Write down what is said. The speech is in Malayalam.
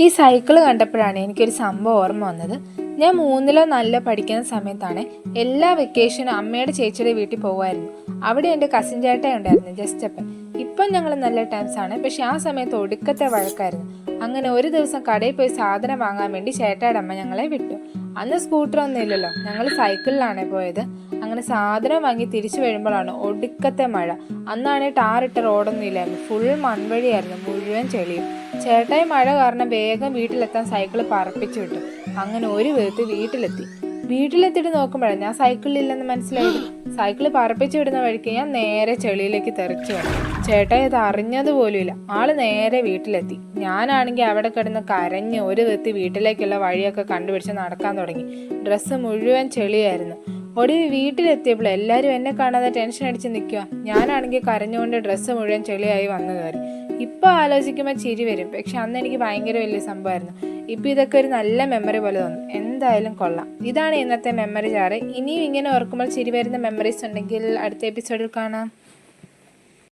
ഈ സൈക്കിൾ കണ്ടപ്പോഴാണ് എനിക്കൊരു സംഭവം ഓർമ്മ വന്നത്. ഞാൻ 3-ലോ 4-ലോ പഠിക്കുന്ന സമയത്താണ് എല്ലാ വെക്കേഷനും അമ്മയുടെ ചേച്ചിയുടെ വീട്ടിൽ പോകുമായിരുന്നു. അവിടെ എൻ്റെ കസിൻ ചേട്ടൻ ഉണ്ടായിരുന്നു, ജസ്റ്റപ്പൻ. ഇപ്പം ഞങ്ങൾ നല്ല ടൈംസാണ്, പക്ഷെ ആ സമയത്ത് ഒടുക്കത്തെ വഴക്കായിരുന്നു. അങ്ങനെ ഒരു ദിവസം കടയിൽ പോയി സാധനം വാങ്ങാൻ വേണ്ടി ചേട്ടായുടെ അമ്മ ഞങ്ങളെ വിട്ടു. അന്ന് സ്കൂട്ടറൊന്നും ഇല്ലല്ലോ, ഞങ്ങൾ സൈക്കിളിലാണ് പോയത്. അങ്ങനെ സാധനം വാങ്ങി തിരിച്ചു വരുമ്പോഴാണ് ഒടുക്കത്തെ മഴ. അന്നാണ് ടാറിട്ട റോഡൊന്നും ഇല്ലായിരുന്നു, ഫുൾ മൺവഴിയായിരുന്നു, മുഴുവൻ ചെളിയും. ചേട്ടായി മഴ കാരണം വേഗം വീട്ടിലെത്താൻ സൈക്കിൾ പറപ്പിച്ചു വിട്ടു. അങ്ങനെ ഒരു വിധത്തിൽ വീട്ടിലെത്തിയിട്ട് നോക്കുമ്പോഴാണ് ഞാൻ സൈക്കിളിലില്ലെന്ന് മനസ്സിലായത്. സൈക്കിൾ പറപ്പിച്ചു വിടുന്ന വഴിക്ക് ഞാൻ നേരെ ചെളിയിലേക്ക് തെറിച്ചു വന്നു. ചേട്ടായി അത് അറിഞ്ഞതുപോലുമില്ല. ആള് നേരെ വീട്ടിലെത്തി. ഞാനാണെങ്കിൽ അവിടെ കിടന്ന് കരഞ്ഞ് ഒരു വിധത്തിൽ വീട്ടിലേക്കുള്ള വഴിയൊക്കെ കണ്ടുപിടിച്ച് നടക്കാൻ തുടങ്ങി. ഡ്രസ്സ് മുഴുവൻ ചെളിയായിരുന്നു. ഒടുവിൽ വീട്ടിലെത്തിയപ്പോൾ എല്ലാവരും എന്നെ കാണാതെ ടെൻഷൻ അടിച്ച് നിൽക്കുക. ഞാനാണെങ്കിൽ കരഞ്ഞുകൊണ്ട് ഡ്രസ്സ് മുഴുവൻ ചെളിയായി വന്നു കയറി. ഇപ്പോൾ ആലോചിക്കുമ്പോൾ ചിരി വരും, പക്ഷെ അന്ന് എനിക്ക് ഭയങ്കര വലിയ സംഭവമായിരുന്നു. ഇപ്പോൾ ഇതൊക്കെ ഒരു നല്ല മെമ്മറി പോലെ തോന്നും. എന്തായാലും കൊള്ളാം. ഇതാണ് ഇന്നത്തെ മെമ്മറി ജാറ്. ഇനിയും ഇങ്ങനെ ഓർക്കുമ്പോൾ ചിരി വരുന്ന മെമ്മറീസ് ഉണ്ടെങ്കിൽ അടുത്ത എപ്പിസോഡിൽ കാണാം.